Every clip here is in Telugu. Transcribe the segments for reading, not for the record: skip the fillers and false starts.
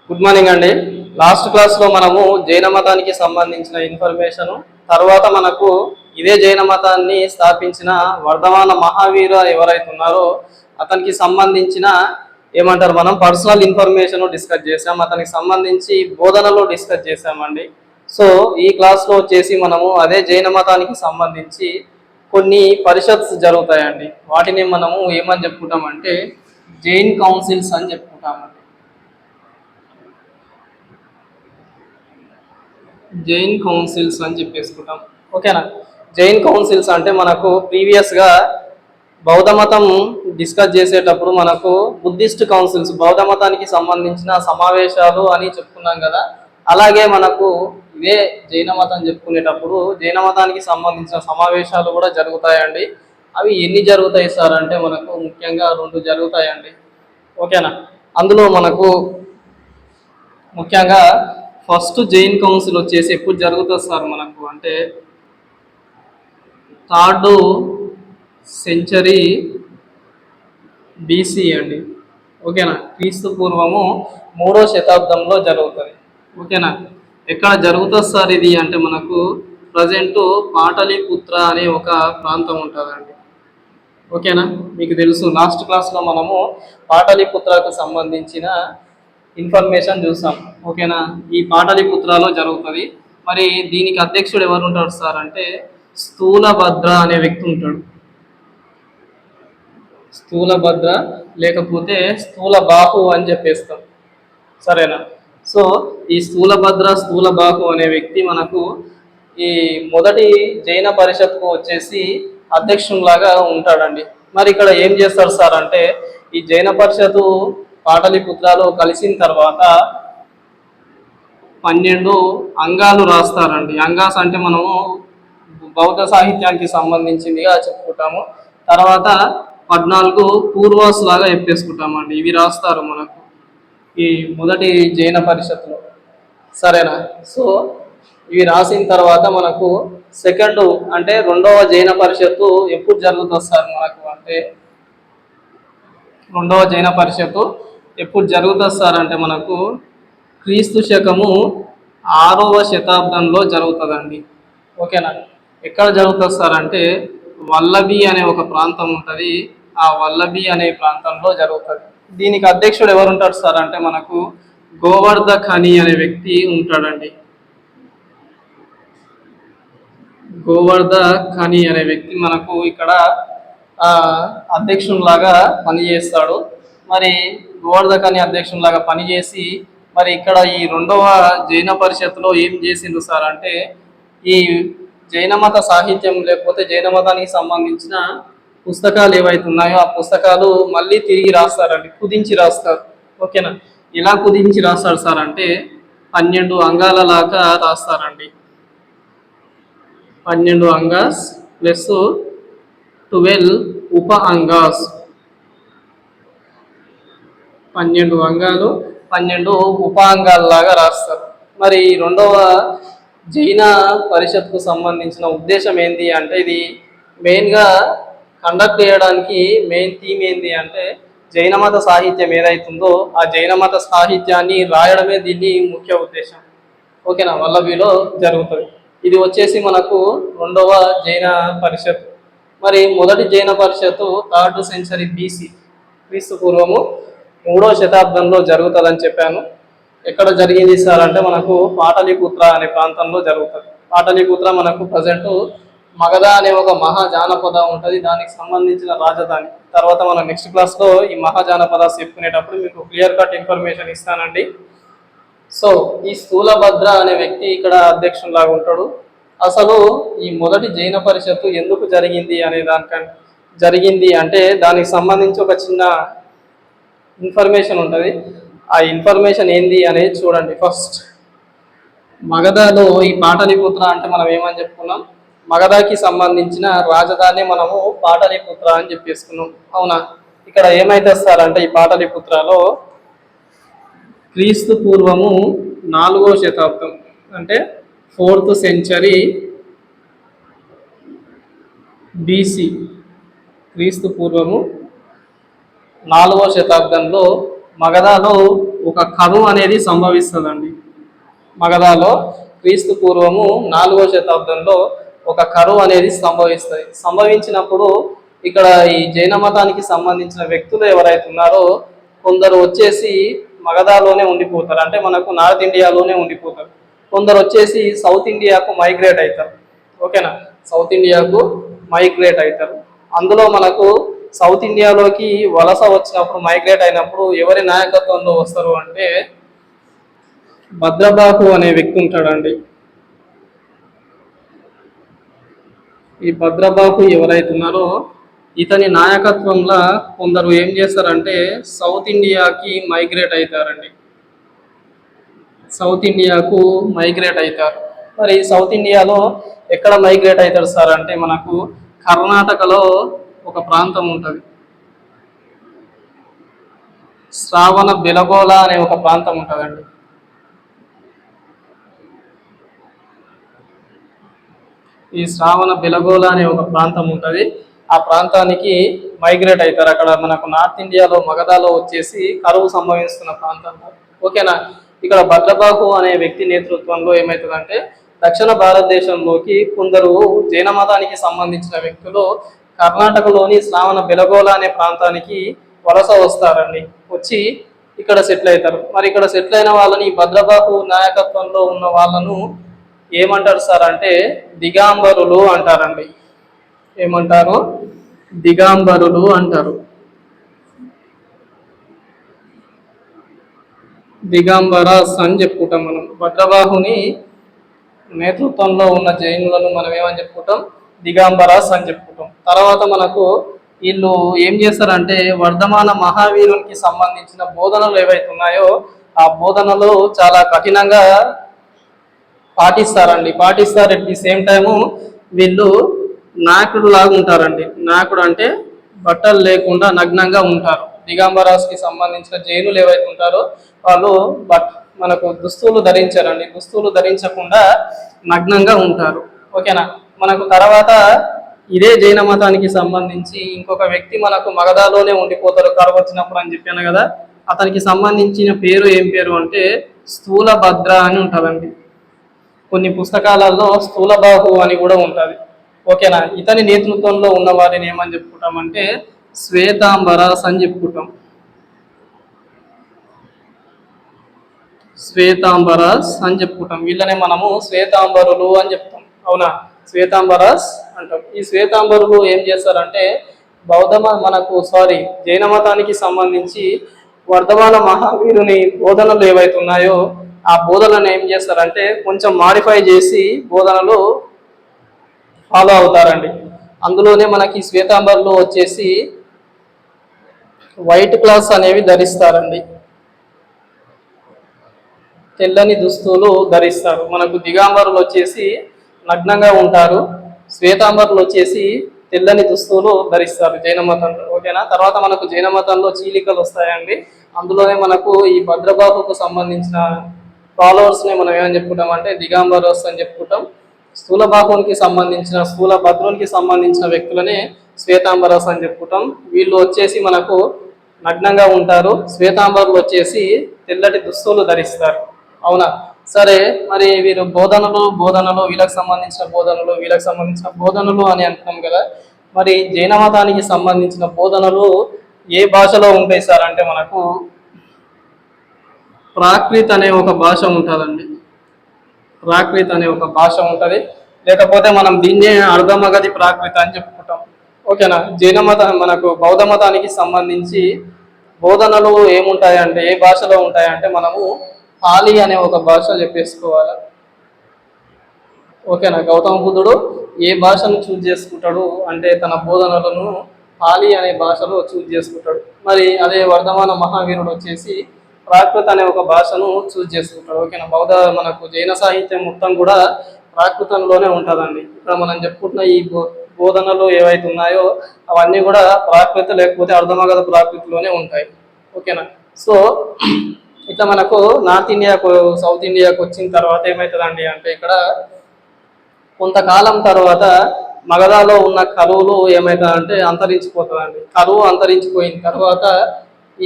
గుడ్ మార్నింగ్ అండి. లాస్ట్ క్లాస్లో మనము జైన మతానికి సంబంధించిన ఇన్ఫర్మేషన్, తర్వాత మనకు ఇదే జైన మతాన్ని స్థాపించిన వర్ధమాన మహావీర ఎవరైతే ఉన్నారో అతనికి సంబంధించిన ఏమంటారు మనం పర్సనల్ ఇన్ఫర్మేషన్ డిస్కస్ చేసాం. అతనికి సంబంధించి బోధనలో డిస్కస్ చేసామండి. సో ఈ క్లాస్లో వచ్చేసి మనము అదే జైన మతానికి సంబంధించి కొన్ని పరిషత్స్ జరుగుతాయండి. వాటిని మనము ఏమని చెప్పుకుంటామంటే జైన్ కౌన్సిల్స్ అని చెప్పుకుంటామండి. జైన్ కౌన్సిల్స్ అని చెప్పేసుకుంటాం. ఓకేనా? జైన్ కౌన్సిల్స్ అంటే మనకు ప్రీవియస్గా బౌద్ధ మతం డిస్కస్ చేసేటప్పుడు మనకు బుద్ధిస్ట్ కౌన్సిల్స్, బౌద్ధ మతానికి సంబంధించిన సమావేశాలు అని చెప్పుకున్నాం కదా. అలాగే మనకు ఇదే జైన మతం చెప్పుకునేటప్పుడు జైన మతానికి సంబంధించిన సమావేశాలు కూడా జరుగుతాయండి. అవి ఎన్ని జరుగుతాయి సార్ అంటే మనకు ముఖ్యంగా 2 జరుగుతాయండి. ఓకేనా? అందులో మనకు ముఖ్యంగా ఫస్ట్ జైన్ కౌన్సిల్ వచ్చేసి ఎప్పుడు జరుగుతుంది సార్ మనకు అంటే 3rd సెంచరీ BC అండి. ఓకేనా? క్రీస్తు పూర్వము 3వ శతాబ్దంలో జరుగుతుంది. ఓకేనా? ఎక్కడ జరుగుతుంది సార్ ఇది అంటే మనకు ప్రజెంట్ పాటలీపుత్ర అనే ఒక ప్రాంతం ఉంటుందండి. ఓకేనా? మీకు తెలుసు లాస్ట్ క్లాస్లో మనము పాటలీపుత్రకు సంబంధించిన ఇన్ఫర్మేషన్ చూసాం. ఓకేనా? ఈ పాటలీపుత్రలో జరుగుతుంది. మరి దీనికి అధ్యక్షుడు ఎవరు ఉంటాడు సార్ అంటే స్థూలభద్ర అనే వ్యక్తి ఉంటాడు. స్థూలభద్ర లేకపోతే స్థూలబాహు అని చెప్పేస్తాం. సరేనా? సో ఈ స్థూలబాహు అనే వ్యక్తి మనకు ఈ మొదటి జైన పరిషత్కు వచ్చేసి అధ్యక్షునిలాగా ఉంటాడండి. మరి ఇక్కడ ఏం చేస్తారు సార్ అంటే ఈ జైన పరిషత్తు పాటలీపుత్రలో కలిసిన తర్వాత 12 అంగాలు రాస్తారండి. అంగాస్ అంటే మనము బౌద్ధ సాహిత్యానికి సంబంధించిందిగా చెప్పుకుంటాము. తర్వాత 14 పూర్వాస్ లాగా చెప్పేసుకుంటామండి. ఇవి రాస్తారు మనకు ఈ మొదటి జైన పరిషత్తులో. సరేనా? సో ఇవి రాసిన తర్వాత మనకు సెకండ్ అంటే 2వ జైన పరిషత్తు ఎప్పుడు జరుగుతుంది సార్ మనకు అంటే 2వ జైన పరిషత్తు ఎప్పుడు జరుగుతుంది సార్ అంటే మనకు క్రీస్తు శకము 6వ శతాబ్దంలో జరుగుతుందండి. ఓకేనా? ఎక్కడ జరుగుతుంది సార్ అంటే వల్లభి అనే ఒక ప్రాంతం ఉంటుంది. ఆ వల్లభి అనే ప్రాంతంలో జరుగుతుంది. దీనికి అధ్యక్షుడు ఎవరు ఉంటాడు సార్ అంటే మనకు గోవర్ధ ఖని అనే వ్యక్తి ఉంటాడండి. గోవర్ధ ఖని అనే వ్యక్తి మనకు ఇక్కడ అధ్యక్షునిలాగా పనిచేస్తాడు. మరి గోవర్ధ ఖని అధ్యక్షునిలాగా పనిచేసి మరి ఇక్కడ ఈ 2వ జైన పరిషత్తులో ఏం చేసిండు సార్ అంటే ఈ జైన మత సాహిత్యం లేకపోతే జైన మతానికి సంబంధించిన పుస్తకాలు ఏవైతే ఉన్నాయో ఆ పుస్తకాలు మళ్ళీ తిరిగి రాస్తారండి, కుదించి రాస్తారు. ఓకేనా? ఎలా కుదించి రాస్తారు సార్ అంటే 12 అంగాల లాగా రాస్తారండి. 12 అంగాస్ ప్లస్ 12 ఉప అంగాస్. 12 అంగాలు 12 ఉప అంగాలలాగా రాస్తారు. మరి 2వ జైన పరిషత్కు సంబంధించిన ఉద్దేశం ఏంటి అంటే ఇది మెయిన్గా కండక్ట్ చేయడానికి మెయిన్ థీమ్ ఏంటి అంటే జైన మత సాహిత్యం ఏదైతుందో ఆ జైన మత సాహిత్యాన్ని రాయడమే దీన్ని ముఖ్య ఉద్దేశం. ఓకేనా? వల్లభిలో జరుగుతుంది. ఇది వచ్చేసి మనకు 2వ జైన పరిషత్. మరి మొదటి జైన పరిషత్తు 3rd సెంచరీ BC క్రీస్తు పూర్వము 3వ శతాబ్దంలో జరుగుతుందని చెప్పాను. ఎక్కడ జరిగింది సార్ అంటే మనకు పాటలీపుత్ర అనే ప్రాంతంలో జరుగుతుంది. పాటలీపుత్ర మనకు ప్రజెంట్ మగధ అనే ఒక మహాజానపద ఉంటుంది, దానికి సంబంధించిన రాజధాని. తర్వాత మనం నెక్స్ట్ క్లాస్లో ఈ మహాజానపదాస్ చెప్పుకునేటప్పుడు మీకు క్లియర్ కట్ ఇన్ఫర్మేషన్ ఇస్తానండి. సో ఈ స్థూలభద్ర అనే వ్యక్తి ఇక్కడ అధ్యక్షునిలాగా ఉంటాడు. అసలు ఈ మొదటి జైన పరిషత్తు ఎందుకు జరిగింది అనే దానికంటే జరిగింది అంటే దానికి సంబంధించి ఒక చిన్న ఇన్ఫర్మేషన్ ఉంటుంది. ఆ ఇన్ఫర్మేషన్ ఏంది అనేది చూడండి. ఫస్ట్ మగధలో ఈ పాటలీపుత్ర అంటే మనం ఏమని చెప్పుకున్నాం, మగధకి సంబంధించిన రాజధాని మనము పాటలీపుత్ర అని చెప్పేసుకున్నాం. అవునా? ఇక్కడ ఏమైతే వస్తారంటే ఈ పాటలీపుత్రలో క్రీస్తు పూర్వము 4వ శతాబ్దం అంటే 4th సెంచరీ BC క్రీస్తు పూర్వము 4వ శతాబ్దంలో మగధలో ఒక కరువు అనేది సంభవిస్తుందండి. మగధాలో క్రీస్తు పూర్వము 4వ శతాబ్దంలో ఒక కరువు అనేది సంభవిస్తుంది. సంభవించినప్పుడు ఇక్కడ ఈ జైన మతానికి సంబంధించిన వ్యక్తులు ఎవరైతే ఉన్నారో కొందరు వచ్చేసి మగధాలోనే ఉండిపోతారు, అంటే మనకు నార్త్ ఇండియాలోనే ఉండిపోతారు. కొందరు వచ్చేసి సౌత్ ఇండియాకు మైగ్రేట్ అవుతారు. ఓకేనా, సౌత్ ఇండియాకు మైగ్రేట్ అవుతారు. అందులో మనకు సౌత్ ఇండియాలోకి వలస వచ్చినప్పుడు, మైగ్రేట్ అయినప్పుడు ఎవరి నాయకత్వంలో వస్తారు అంటే భద్రబాహు అనే వ్యక్తి ఉంటాడండి. ఈ భద్రబాహు ఎవరైతే ఉన్నారో ఇతని నాయకత్వంలో కొందరు ఏం చేస్తారంటే సౌత్ ఇండియాకి మైగ్రేట్ అవుతారండి. సౌత్ ఇండియాకు మైగ్రేట్ అవుతారు. మరి సౌత్ ఇండియాలో ఎక్కడ మైగ్రేట్ అవుతారు సార్ అంటే మనకు కర్ణాటకలో ఒక ప్రాంతం ఉంటుంది, శ్రావణ బెలగోళ అనే ఒక ప్రాంతం ఉంటుందండి. ఈ శ్రావణ బెలగోళ అనే ఒక ప్రాంతం ఉంటుంది. ఆ ప్రాంతానికి మైగ్రేట్ అవుతారు. అక్కడ మనకు నార్త్ ఇండియాలో మగధాలో వచ్చేసి కరువు సంభవిస్తున్న ప్రాంతం. ఓకేనా, ఇక్కడ భద్రబాహు అనే వ్యక్తి నేతృత్వంలో ఏమవుతుందంటే దక్షిణ భారతదేశంలోకి కొందరు జైన మతానికి సంబంధించిన వ్యక్తులు కర్ణాటకలోని శ్రావణ బెలగోళ అనే ప్రాంతానికి వలస వస్తారండి. వచ్చి ఇక్కడ సెటిల్ అవుతారు. మరి ఇక్కడ సెటిల్ అయిన వాళ్ళని భద్రబాహు నాయకత్వంలో ఉన్న వాళ్ళను ఏమంటారు సార్ అంటే దిగాంబరులు అంటారండి. ఏమంటారు? దిగాంబరులు అంటారు. దిగాంబరాస్ అని చెప్పుకుంటాం మనం. భద్రబాహుని నేతృత్వంలో ఉన్న జైనులను మనం ఏమని చెప్పుకుంటాం? దిగాంబరాస్ అని చెప్పుకుంటాం. తర్వాత మనకు వీళ్ళు ఏం చేస్తారంటే వర్ధమాన మహావీరునికి సంబంధించిన బోధనలు ఏవైతే ఉన్నాయో ఆ బోధనలు చాలా కఠినంగా పాటిస్తారు. ఎట్ ది సేమ్ టైము వీళ్ళు నాయకుడు లాగా ఉంటారండి. నాయకుడు అంటే బట్టలు లేకుండా నగ్నంగా ఉంటారు. దిగాంబరాస్కి సంబంధించిన జైనులు ఏవైతే ఉంటారో వాళ్ళు మనకు దుస్తులు ధరించారండి. దుస్తులు ధరించకుండా నగ్నంగా ఉంటారు. ఓకేనా, మనకు తర్వాత ఇదే జైన మతానికి సంబంధించి ఇంకొక వ్యక్తి మనకు మగధాలోనే ఉండిపోతారు కరువు వచ్చినప్పుడు అని చెప్పాను కదా. అతనికి సంబంధించిన పేరు ఏం పేరు అంటే స్థూలభద్ర అని ఉంటుందండి. కొన్ని పుస్తకాలలో స్థూలబాహు అని కూడా ఉంటుంది. ఓకేనా, ఇతని నేతృత్వంలో ఉన్న వారిని ఏమని చెప్పుకుంటామంటే శ్వేతాంబరాస్ అని చెప్పుకుంటాం. శ్వేతాంబరాస్ అని చెప్పుకుంటాం. వీళ్ళనే మనము శ్వేతాంబరులు అని చెప్తాం. అవునా, శ్వేతాంబరాస్ అంటాం. ఈ శ్వేతాంబరులు ఏం చేస్తారంటే జైన మతానికి సంబంధించి వర్ధమాన మహావీరుని బోధనలు ఏవైతే ఉన్నాయో ఆ బోధనలు ఏం చేస్తారంటే కొంచెం మాడిఫై చేసి బోధనలు ఫాలో అవుతారండి. అందులోనే మనకి శ్వేతాంబరులు వచ్చేసి వైట్ క్లాత్స్ అనేవి ధరిస్తారండి, తెల్లని దుస్తులు ధరిస్తారు. మనకు దిగాంబరులు వచ్చేసి నగ్నంగా ఉంటారు, శ్వేతాంబరులు వచ్చేసి తెల్లని దుస్తులు ధరిస్తారు జైన మతంలో. ఓకేనా, తర్వాత మనకు జైన మతంలో చీలికలు వస్తాయండి. అందులోనే మనకు ఈ భద్రబాహుకు సంబంధించిన ఫాలోవర్స్ని మనం ఏమని చెప్పుకుంటాం అంటే దిగాంబరస్ అని చెప్పుకుంటాం. స్థూలబాహునికి సంబంధించిన స్థూలభద్రునికి సంబంధించిన వ్యక్తులనే శ్వేతాంబరస్ అని చెప్పుకుంటాం. వీళ్ళు వచ్చేసి మనకు నగ్నంగా ఉంటారు, శ్వేతాంబరులు వచ్చేసి తెల్లటి దుస్తులు ధరిస్తారు. అవునా, సరే. మరి వీరు బోధనలు వీళ్ళకి సంబంధించిన బోధనలు అని అంటాం కదా. మరి జైన మతానికి సంబంధించిన బోధనలు ఏ భాషలో ఉంటాయి సార్ అంటే మనకు ప్రాకృత్ అనే ఒక భాష ఉంటుందండి. ప్రాకృత్ అనే ఒక భాష ఉంటుంది, లేకపోతే మనం దీన్నే అర్ధమగధి ప్రాకృత అని చెప్పుకుంటాం. ఓకేనా, జైన మతం మనకు బౌద్ధ మతానికి సంబంధించి బోధనలు ఏముంటాయంటే ఏ భాషలో ఉంటాయంటే మనము పాలి అనే ఒక భాష చెప్పేసుకోవాలి. ఓకేనా, గౌతమ బుద్ధుడు ఏ భాషను చూజ్ చేసుకుంటాడు అంటే తన బోధనలను పాలి అనే భాషలో చూజ్ చేసుకుంటాడు. మరి అదే వర్ధమాన మహావీరుడు వచ్చేసి ప్రాకృత్ అనే ఒక భాషను చూజ్ చేసుకుంటాడు. ఓకేనా, మనకు జైన సాహిత్యం మొత్తం కూడా ప్రాకృతంలోనే ఉంటుందండి. ఇక్కడ మనం చెప్పుకుంటున్న ఈ బోధనలు ఏవైతే ఉన్నాయో అవన్నీ కూడా ప్రాకృత లేకపోతే అర్ధమగధ ప్రాకృతిలోనే ఉంటాయి. ఓకేనా, సో ఇట్లా మనకు నార్త్ ఇండియాకు సౌత్ ఇండియాకు వచ్చిన తర్వాత ఏమవుతుందండి అంటే ఇక్కడ కొంతకాలం తర్వాత మగధాలో ఉన్న కరువులు ఏమవుతుందంటే అంతరించిపోతుందండి. కరువు అంతరించిపోయిన తర్వాత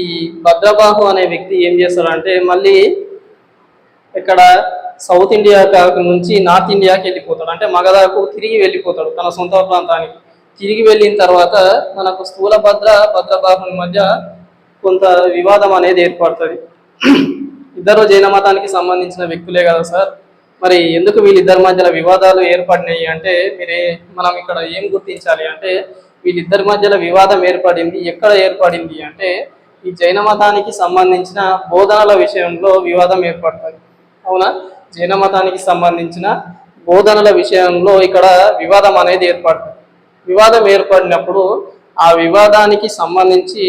ఈ భద్రబాహు అనే వ్యక్తి ఏం చేస్తాడంటే మళ్ళీ ఇక్కడ సౌత్ ఇండియా నుంచి నార్త్ ఇండియాకి వెళ్ళిపోతాడు. అంటే మగధకు తిరిగి వెళ్ళిపోతాడు తన సొంత ప్రాంతానికి. తిరిగి వెళ్ళిన తర్వాత మనకు భద్రబాహుని మధ్య కొంత వివాదం అనేది ఏర్పడుతుంది. ఇద్దరు జైన మతానికి సంబంధించిన వ్యక్తులే కదా సార్, మరి ఎందుకు వీళ్ళిద్దరి మధ్యలో వివాదాలు ఏర్పడినాయి అంటే మనం ఇక్కడ ఏం గుర్తించాలి అంటే వీళ్ళిద్దరి మధ్యలో వివాదం ఏర్పడింది ఎక్కడ ఏర్పడింది అంటే ఈ జైన మతానికి సంబంధించిన బోధనల విషయంలో వివాదం ఏర్పడుతుంది. అవునా, జైన మతానికి సంబంధించిన బోధనల విషయంలో ఇక్కడ వివాదం అనేది ఏర్పడుతుంది. వివాదం ఏర్పడినప్పుడు ఆ వివాదానికి సంబంధించి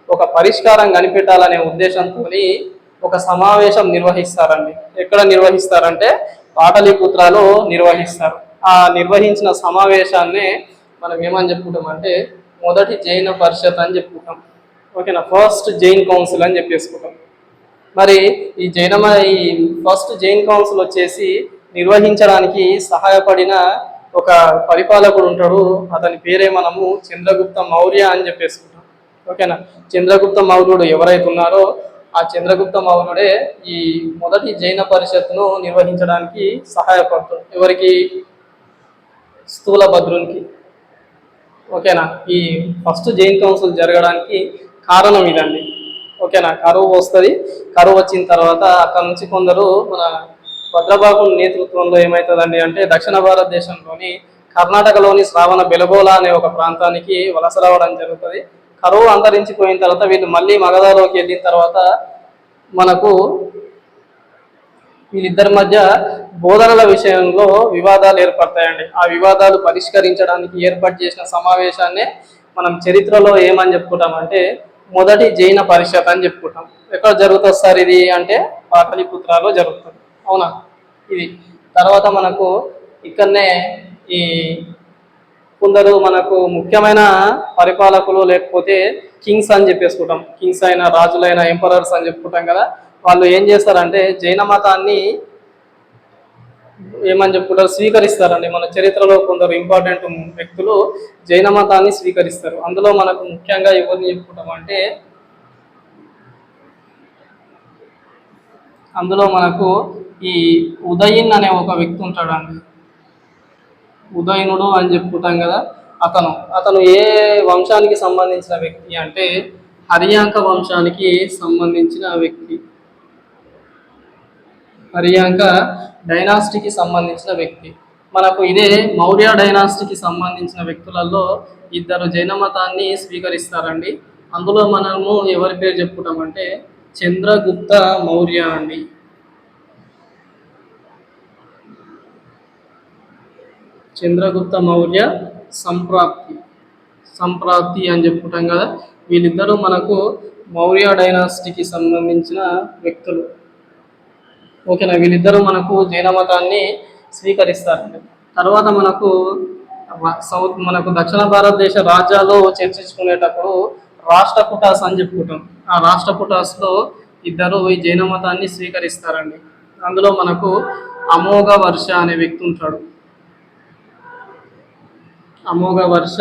ఒక పరిష్కారం కనిపెట్టాలనే ఉద్దేశంతో ఒక సమావేశం నిర్వహిస్తారండి. ఎక్కడ నిర్వహిస్తారంటే పాటలీపుత్రలో నిర్వహిస్తారు. ఆ నిర్వహించిన సమావేశాన్ని మనం ఏమని చెప్పుకుంటాం అంటే మొదటి జైన పరిషత్ అని చెప్పుకుంటాం. ఓకేనా, ఫస్ట్ జైన్ కౌన్సిల్ అని చెప్పేసుకుంటాం. మరి ఈ ఫస్ట్ జైన్ కౌన్సిల్ వచ్చేసి నిర్వహించడానికి సహాయపడిన ఒక పరిపాలకుడు ఉంటాడు. అతని పేరే మనము చంద్రగుప్త మౌర్య అని చెప్పేసుకుంటాం. ఓకేనా, చంద్రగుప్త మౌర్యుడు ఎవరైతే ఉన్నారో ఆ చంద్రగుప్త మౌర్యుడే ఈ మొదటి జైన పరిషత్తును నిర్వహించడానికి సహాయపడుతుంది. ఎవరికి? స్థూలభద్రునికి. ఓకేనా, ఈ ఫస్ట్ జైన్ కౌన్సిల్ జరగడానికి కారణం ఇదండి. ఓకేనా, కరువు వస్తుంది. కరువు వచ్చిన తర్వాత అక్కడ నుంచి కొందరు మన భద్రబాహు నేతృత్వంలో ఏమవుతుందండి అంటే దక్షిణ భారతదేశంలోని కర్ణాటకలోని శ్రావణ బెలగోళ అనే ఒక ప్రాంతానికి వలస రావడం జరుగుతుంది. కరువు అంతరించిపోయిన తర్వాత వీళ్ళు మళ్ళీ మగధలోకి వెళ్ళిన తర్వాత మనకు వీళ్ళిద్దరి మధ్య బోధనల విషయంలో వివాదాలు ఏర్పడతాయండి. ఆ వివాదాలు పరిష్కరించడానికి ఏర్పాటు చేసిన సమావేశాన్ని మనం చరిత్రలో ఏమని చెప్పుకుంటామంటే మొదటి జైన పరిషత్ అని చెప్పుకుంటాం. ఎక్కడ జరుగుతుంది సార్ ఇది అంటే పాటలీపుత్రలో జరుగుతుంది. అవునా, ఇది తర్వాత మనకు ఇక్కడనే ఈ కొందరు మనకు ముఖ్యమైన పరిపాలకులు లేకపోతే కింగ్స్ అని చెప్పేసుకుంటాం. కింగ్స్ అయినా రాజులైన ఎంపరర్స్ అని చెప్పుకుంటాం కదా. వాళ్ళు ఏం చేస్తారంటే జైన మతాన్ని ఏమని చెప్పుకుంటారు స్వీకరిస్తారండి. మన చరిత్రలో కొందరు ఇంపార్టెంట్ వ్యక్తులు జైన మతాన్ని స్వీకరిస్తారు. అందులో మనకు ముఖ్యంగా ఎవరిని చెప్పుకుంటాం అంటే అందులో మనకు ఈ ఉదయిన్ అనే ఒక వ్యక్తి ఉంటాడండి. ఉదయనుడు అని చెప్పుకుంటాం కదా. అతను ఏ వంశానికి సంబంధించిన వ్యక్తి అంటే హరియాంక వంశానికి సంబంధించిన వ్యక్తి. హరియాంక డైనాసిటీకి సంబంధించిన వ్యక్తి. మనకు ఇదే మౌర్య డైనాసిటీకి సంబంధించిన వ్యక్తులలో ఇద్దరు జైన మతాన్ని స్వీకరిస్తారండి. అందులో మనము ఎవరి పేరు చెప్పుకుంటామంటే చంద్రగుప్త మౌర్య అండి. చంద్రగుప్త మౌర్య సంప్రాప్తి అని చెప్పుకుంటాం కదా. వీళ్ళిద్దరూ మనకు మౌర్య డైనాసిటీకి సంబంధించిన వ్యక్తులు. ఓకేనా, వీళ్ళిద్దరూ మనకు జైన మతాన్ని స్వీకరిస్తారండి. తర్వాత మనకు దక్షిణ భారతదేశ రాజ్యాల్లో చర్చించుకునేటప్పుడు రాష్ట్రకూటాస్ అని చెప్పుకుంటాం. ఆ రాష్ట్రకూటాస్లో ఇద్దరు ఈ జైన మతాన్ని స్వీకరిస్తారండి. అందులో మనకు అమోఘ వర్ష అనే వ్యక్తి ఉంటాడు. అమోఘ వర్ష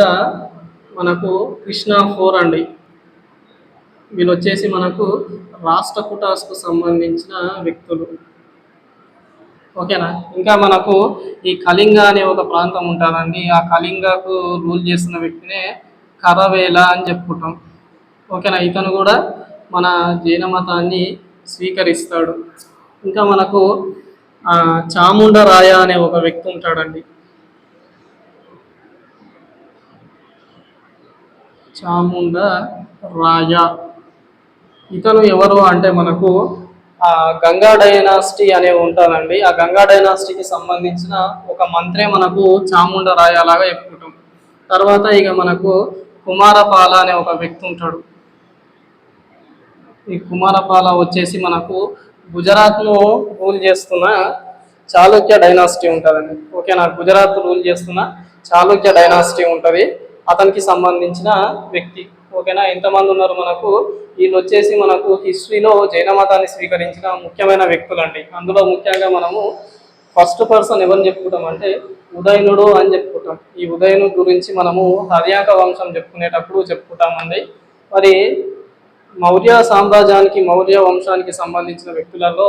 మనకు కృష్ణ 4 అండి. వీళ్ళు వచ్చేసి మనకు రాష్ట్రకూటాస్కు సంబంధించిన వ్యక్తులు. ఓకేనా, ఇంకా మనకు ఈ కళింగ అనే ఒక ప్రాంతం ఉంటుందండి. ఆ కళింగకు రూల్ చేస్తున్న వ్యక్తినే కరవేల అని చెప్పుకుంటాం. ఓకేనా, ఇతను కూడా మన జైన మతాన్ని స్వీకరిస్తాడు. ఇంకా మనకు చాముండరాయ అనే ఒక వ్యక్తి ఉంటాడండి. చాముండరాయ ఇతను ఎవరు అంటే మనకు గంగా డైనాసిటీ అనేవి ఉంటానండి. ఆ గంగా డైనాసిటీకి సంబంధించిన ఒక మంత్రే మనకు చాముండరాయ లాగా చెప్పుకుంటాం. తర్వాత ఇక మనకు కుమారపాల అనే ఒక వ్యక్తి ఉంటాడు. ఈ కుమారపాల వచ్చేసి మనకు గుజరాత్ను రూల్ చేస్తున్న చాళుక్య డైనాసిటీ ఉంటుందండి. ఓకేనా, గుజరాత్ రూల్ చేస్తున్న చాళుక్య డైనాసిటీ ఉంటుంది. అతనికి సంబంధించిన వ్యక్తి. ఓకేనా, ఎంతమంది ఉన్నారు మనకు? వీళ్ళు వచ్చేసి మనకు హిస్టరీలో జైన మతాన్ని స్వీకరించిన ముఖ్యమైన వ్యక్తులు అండి. అందులో ముఖ్యంగా మనము ఫస్ట్ పర్సన్ ఎవరిని చెప్పుకుంటాం అంటే ఉదయనుడు అని చెప్పుకుంటాం. ఈ ఉదయనుడు గురించి మనము హర్యాక వంశం చెప్పుకునేటప్పుడు చెప్పుకుంటామండి. మరి మౌర్య సామ్రాజ్యానికి మౌర్య వంశానికి సంబంధించిన వ్యక్తులలో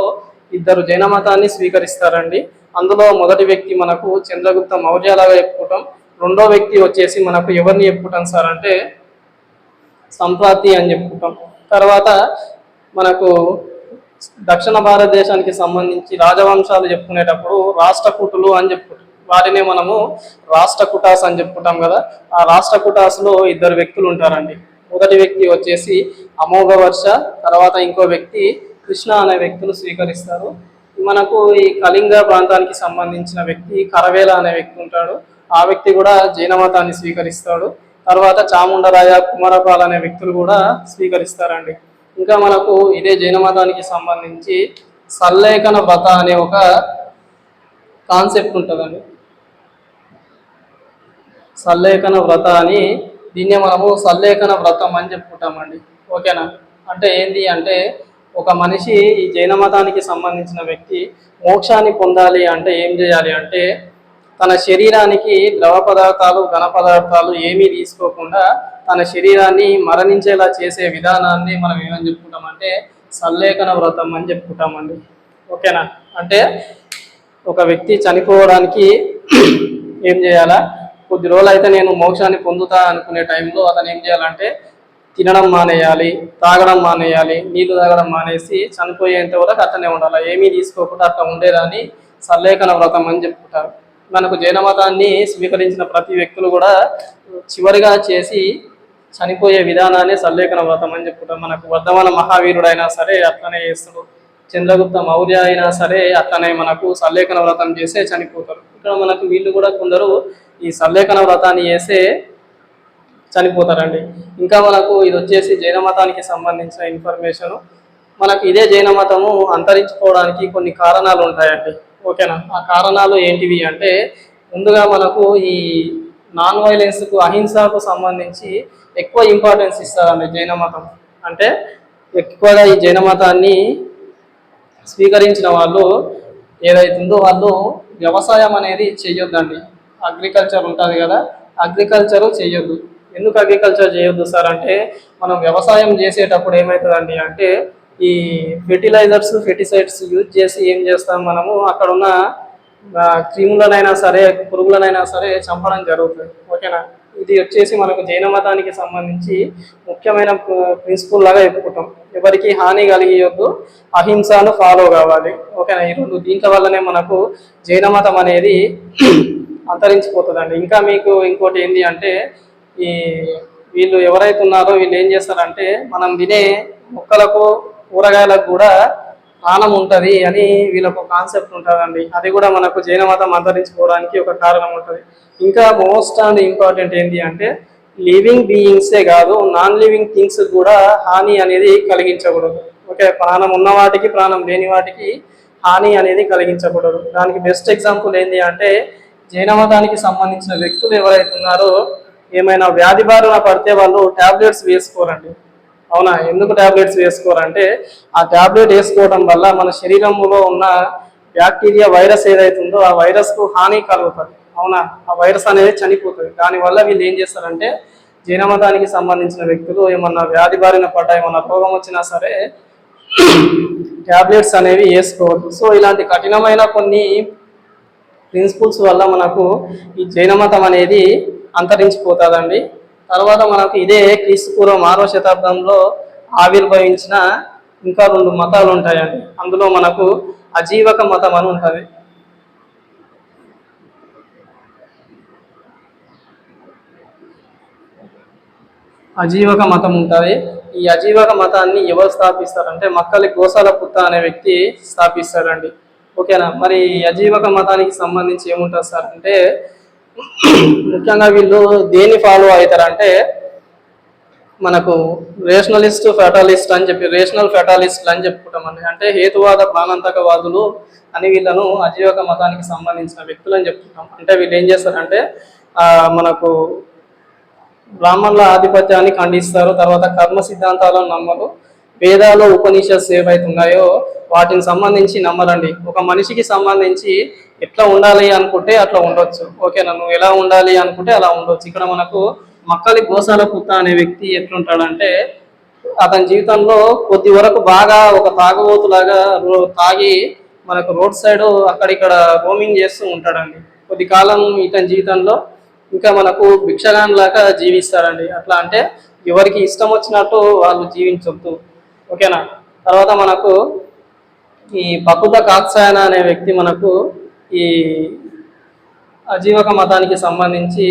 ఇద్దరు జైన మతాన్ని స్వీకరిస్తారండి. అందులో మొదటి వ్యక్తి మనకు చంద్రగుప్త మౌర్యలాగా చెప్పుకుంటాం. రెండో వ్యక్తి వచ్చేసి మనకు ఎవరిని చెప్పుకుంటాం సార్ అంటే సంప్రాతి అని చెప్పుకుంటాం. తర్వాత మనకు దక్షిణ భారతదేశానికి సంబంధించి రాజవంశాలు చెప్పుకునేటప్పుడు రాష్ట్రకూటులు అని చెప్పుకుంటాం. వాటినే మనము రాష్ట్రకూటాస్ అని చెప్పుకుంటాం కదా. ఆ రాష్ట్రకూటాస్లో ఇద్దరు వ్యక్తులు ఉంటారండి. మొదటి వ్యక్తి వచ్చేసి అమోఘ వర్ష, తర్వాత ఇంకో వ్యక్తి కృష్ణ అనే వ్యక్తులు స్వీకరిస్తారు. మనకు ఈ కళింగ ప్రాంతానికి సంబంధించిన వ్యక్తి కరవేల అనే వ్యక్తి ఉంటాడు. ఆ వ్యక్తి కూడా జైన మతాన్ని స్వీకరిస్తాడు. తర్వాత చాముండరాయ, కుమారపాల అనే వ్యక్తులు కూడా స్వీకరిస్తారండి. ఇంకా మనకు ఇదే జైన మతానికి సంబంధించి సల్లేఖన వ్రత అనే ఒక కాన్సెప్ట్ ఉంటుందండి. సల్లేఖన వ్రత అని దీన్నే మనము సల్లేఖన వ్రతం అని చెప్పుకుంటామండి. ఓకేనా? అంటే ఏంటి అంటే ఒక మనిషి ఈ జైన మతానికి సంబంధించిన వ్యక్తి మోక్షాన్ని పొందాలి అంటే ఏం చేయాలి అంటే తన శరీరానికి ద్రవ పదార్థాలు ఘన పదార్థాలు ఏమీ తీసుకోకుండా తన శరీరాన్ని మరణించేలా చేసే విధానాన్ని మనం ఏమని చెప్పుకుంటామంటే సల్లేఖన వ్రతం అని చెప్పుకుంటామండి. ఓకేనా? అంటే ఒక వ్యక్తి చనిపోవడానికి ఏం చేయాలా, కొద్ది రోజులు అయితే నేను మోక్షాన్ని పొందుతా అనుకునే టైంలో అతను ఏం చేయాలంటే తినడం మానేయాలి, తాగడం మానేయాలి, నీళ్లు తాగడం మానేసి చనిపోయేంత వరకు అట్లనే ఉండాలి. ఏమీ తీసుకోకుండా అట్లా ఉండేదాన్ని సల్లేఖన వ్రతం అని చెప్పుకుంటారు. మనకు జైన మతాన్ని స్వీకరించిన ప్రతి వ్యక్తులు కూడా చివరిగా చేసి చనిపోయే విధానాన్ని సల్లేఖన వ్రతం అని చెప్పుకుంటాం. మనకు వర్ధమాన మహావీరుడైనా సరే అట్లనే చేస్తాడు. చంద్రగుప్త మౌర్య అయినా సరే అట్లనే మనకు సల్లేఖన వ్రతం చేసే చనిపోతారు. ఇక్కడ మనకు వీళ్ళు కూడా కొందరు ఈ సల్లేఖన వ్రతాన్ని చేసే చనిపోతారండి. ఇంకా మనకు ఇది వచ్చేసి జైన మతానికి సంబంధించిన ఇన్ఫర్మేషన్. మనకు ఇదే జైన మతము అంతరించుకోవడానికి కొన్ని కారణాలు ఉంటాయండి. ఓకేనా? ఆ కారణాలు ఏంటివి అంటే ముందుగా మనకు ఈ నాన్ వైలెన్స్కు అహింసకు సంబంధించి ఎక్కువ ఇంపార్టెన్స్ ఇస్తారండి జైన మతం. అంటే ఎక్కువగా ఈ జైన మతాన్ని స్వీకరించిన వాళ్ళు ఏదైతుందో వాళ్ళు వ్యవసాయం అనేది చెయ్యొద్దండి. అగ్రికల్చర్ ఉంటుంది కదా, అగ్రికల్చరు చెయ్యొద్దు. ఎందుకు అగ్రికల్చర్ చేయొద్దు సార్ అంటే మనం వ్యవసాయం చేసేటప్పుడు ఏమవుతుందండి అంటే ఈ ఫెర్టిలైజర్స్ ఫెర్టిసైడ్స్ యూజ్ చేసి ఏం చేస్తాం మనము అక్కడ ఉన్న క్రిములనైనా సరే పురుగులనైనా సరే చంపడం జరుగుతుంది. ఓకేనా? ఇది వచ్చేసి మనకు జైన మతానికి సంబంధించి ముఖ్యమైన ప్రిన్సిపల్ లాగా చెప్పుకుంటాం. ఎవరికి హాని కలిగియొద్దు, అహింసను ఫాలో కావాలి. ఓకేనా? ఈ రెండు దీంట్ల వల్లనే మనకు జైన మతం అనేది అంతరించిపోతుందండి. ఇంకా మీకు ఇంకోటి ఏంటి అంటే ఈ వీళ్ళు ఎవరైతే ఉన్నారో వీళ్ళు ఏం చేస్తారంటే మనం తినే మొక్కలకు కూరగాయలకు కూడా ప్రాణం ఉంటుంది అని వీళ్ళకు కాన్సెప్ట్ ఉంటుందండి. అది కూడా మనకు జైన మతం అంతరించుకోవడానికి ఒక కారణం ఉంటుంది. ఇంకా మోస్ట్ అండ్ ఇంపార్టెంట్ ఏంటి అంటే లివింగ్ బీయింగ్సే కాదు నాన్ లివింగ్ థింగ్స్ కూడా హాని అనేది కలిగించకూడదు. ఓకే? ప్రాణం ఉన్న వాటికి ప్రాణం లేని వాటికి హాని అనేది కలిగించకూడదు. దానికి బెస్ట్ ఎగ్జాంపుల్ ఏంటి అంటే జైన మతానికి సంబంధించిన వ్యక్తులు ఎవరైతే ఉన్నారో ఏమైనా వ్యాధి బారిన పడితే వాళ్ళు ట్యాబ్లెట్స్ వేసుకోరండి. అవునా? ఎందుకు ట్యాబ్లెట్స్ వేసుకోరంటే ఆ ట్యాబ్లెట్ వేసుకోవడం వల్ల మన శరీరంలో ఉన్న బ్యాక్టీరియా వైరస్ ఏదైతుందో ఆ వైరస్కు హాని కలుగుతుంది. అవునా? ఆ వైరస్ అనేది చనిపోతుంది. దానివల్ల వీళ్ళు ఏం చేస్తారంటే జైన మతానికి సంబంధించిన వ్యక్తులు ఏమన్నా వ్యాధి బారిన పడ్డా ఏమన్నా రోగం వచ్చినా సరే ట్యాబ్లెట్స్ అనేవి వేసుకోవద్దు. సో ఇలాంటి కఠినమైన కొన్ని ప్రిన్సిపల్స్ వల్ల మనకు ఈ జైన మతం అనేది అంతరించిపోతుందండి. తర్వాత మనకు ఇదే క్రీస్తుపూర్వం 6వ శతాబ్దంలో ఆవిర్భవించిన ఇంకా 2 మతాలు ఉంటాయండి. అందులో మనకు అజీవక మతం అని ఉంటుంది. అజీవక మతం ఉంటుంది. ఈ అజీవక మతాన్ని ఎవరు స్థాపిస్తారంటే మక్కలి గోసాల పుత్త అనే వ్యక్తి స్థాపిస్తారండి. ఓకేనా? మరి అజీవక మతానికి సంబంధించి ఏముంటుంది సార్ అంటే ముఖ్యంగా వీళ్ళు దేన్ని ఫాలో అవుతారంటే మనకు రేషనలిస్ట్ ఫెటాలిస్ట్ అని చెప్పి రేషనల్ ఫెటాలిస్ట్లు అని చెప్పుకుంటామండి. అంటే హేతువాద ప్రాణాంతకవాదులు అని వీళ్ళను అజీవక మతానికి సంబంధించిన వ్యక్తులు అని చెప్పుకుంటాం. అంటే వీళ్ళు ఏం చేస్తారంటే మనకు బ్రాహ్మణుల ఆధిపత్యాన్ని ఖండిస్తారు. తర్వాత కర్మ సిద్ధాంతాలను నమ్మరు. వేదాలు ఉపనిషత్స్ ఏవైతే ఉన్నాయో వాటిని సంబంధించి నమ్మరండి. ఒక మనిషికి సంబంధించి ఎట్లా ఉండాలి అనుకుంటే అట్లా ఉండొచ్చు. ఓకేనా? నువ్వు ఎలా ఉండాలి అనుకుంటే అలా ఉండొచ్చు. ఇక్కడ మనకు మక్కలి గోసాల పుత్త అనే వ్యక్తి ఎట్లుంటాడంటే అతని జీవితంలో కొద్ది వరకు బాగా ఒక తాగుబోతులాగా తాగి మనకు రోడ్ సైడ్ అక్కడిక్కడ రోమింగ్ చేస్తూ ఉంటాడండి. కొద్ది కాలం ఇతని జీవితంలో ఇంకా మనకు భిక్షగాన్ లాగా జీవిస్తారండి. అట్లా అంటే ఎవరికి ఇష్టం వచ్చినట్టు వాళ్ళు జీవించొద్దు, ఓకేనా. తర్వాత మనకు ఈ బకుత కాత్సాయన అనే వ్యక్తి మనకు ఈ అజీవక మతానికి సంబంధించి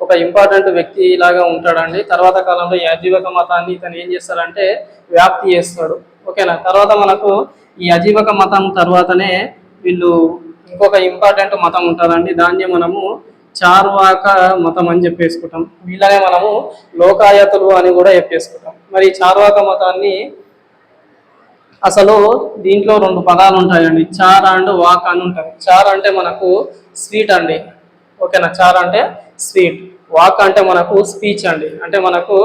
ఒక ఇంపార్టెంట్ వ్యక్తి లాగా ఉంటాడండి. తర్వాత కాలంలో ఈ అజీవక మతాన్ని ఇతను ఏం చేస్తాడంటే వ్యాప్తి చేస్తాడు, ఓకేనా. తర్వాత మనకు ఈ అజీవక మతం తర్వాతనే వీళ్ళు ఇంకొక ఇంపార్టెంట్ మతం ఉంటుందండి. దాన్ని మనము చార్వాక మతం అని చెప్పేసుకుంటాం. వీళ్ళనే మనము లోకాయతులు అని కూడా చెప్పేసుకుంటాం. మరి చార్వాక మతాన్ని అసలు దీంట్లో రెండు పదాలు ఉంటాయండి, చార్ అండ్ వాక్ అని ఉంటాయి. చార్ అంటే మనకు స్వీట్ అండి, ఓకేనా. చార్ అంటే స్వీట్, వాక్ అంటే మనకు స్పీచ్ అండి. అంటే మనకు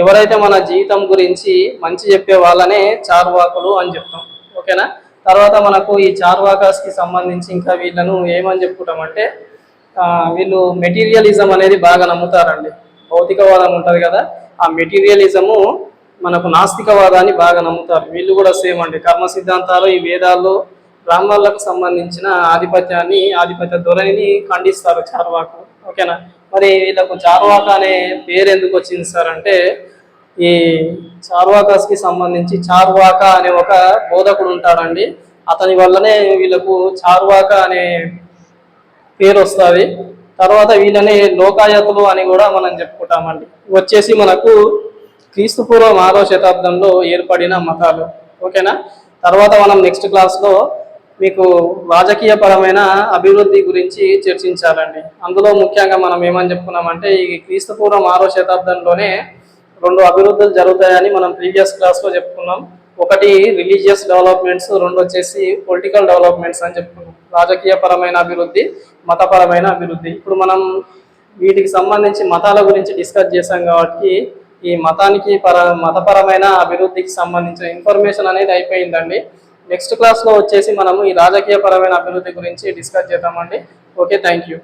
ఎవరైతే మన జీవితం గురించి మంచి చెప్పే వాళ్ళనే చార్వాకులు అని చెప్తాం, ఓకేనా. తర్వాత మనకు ఈ చార్వాకాస్కి సంబంధించి ఇంకా వీళ్ళను ఏమని చెప్పుకుంటామంటే వీళ్ళు మెటీరియలిజం అనేది బాగా నమ్ముతారండి. భౌతికవాదం ఉంటుంది కదా, ఆ మెటీరియలిజము మనకు నాస్తికవాదాన్ని బాగా నమ్ముతారు. వీళ్ళు కూడా సేమ్ అండి. కర్మ సిద్ధాంతాలు ఈ వేదాల్లో బ్రాహ్మణులకు సంబంధించిన ఆధిపత్య ధోరణిని ఖండిస్తారు చార్వాకు, ఓకేనా. మరి వీళ్ళకు చార్వాక అనే పేరు ఎందుకు వచ్చింది సార్ అంటే ఈ చార్వాకాస్కి సంబంధించి చార్వాక అనే ఒక బోధకుడు ఉంటాడండి. అతని వల్లనే వీళ్ళకు చార్వాక అనే పేరు వస్తుంది. తర్వాత వీళ్ళని లోకాయతులు అని కూడా మనం చెప్పుకుంటామండి. వచ్చేసి మనకు క్రీస్తుపూర్వం 6వ శతాబ్దంలో ఏర్పడిన మతాలు, ఓకేనా. తర్వాత మనం నెక్స్ట్ క్లాస్లో మీకు రాజకీయ పరమైన అభివృద్ధి గురించి చర్చించాలండి. అందులో ముఖ్యంగా మనం ఏమని చెప్పుకున్నామంటే ఈ క్రీస్తుపూర్వం 6వ శతాబ్దంలోనే 2 అభివృద్ధులు జరుగుతాయని మనం ప్రీవియస్ క్లాస్లో చెప్పుకున్నాం. ఒకటి రిలీజియస్ డెవలప్మెంట్స్, 2 వచ్చేసి పొలిటికల్ డెవలప్మెంట్స్ అని చెప్పుకున్నాం. రాజకీయ పరమైన అభివృద్ధి, మతపరమైన అభివృద్ధి. ఇప్పుడు మనం వీటికి సంబంధించి మతాల గురించి డిస్కస్ చేశాం కాబట్టి ఈ మతపరమైన అభివృద్ధికి సంబంధించిన ఇన్ఫర్మేషన్ అనేది అయిపోయిందండి. నెక్స్ట్ క్లాస్లో వచ్చేసి మనము ఈ రాజకీయ పరమైన అభివృద్ధి గురించి డిస్కస్ చేద్దామండి. Okay, thank you.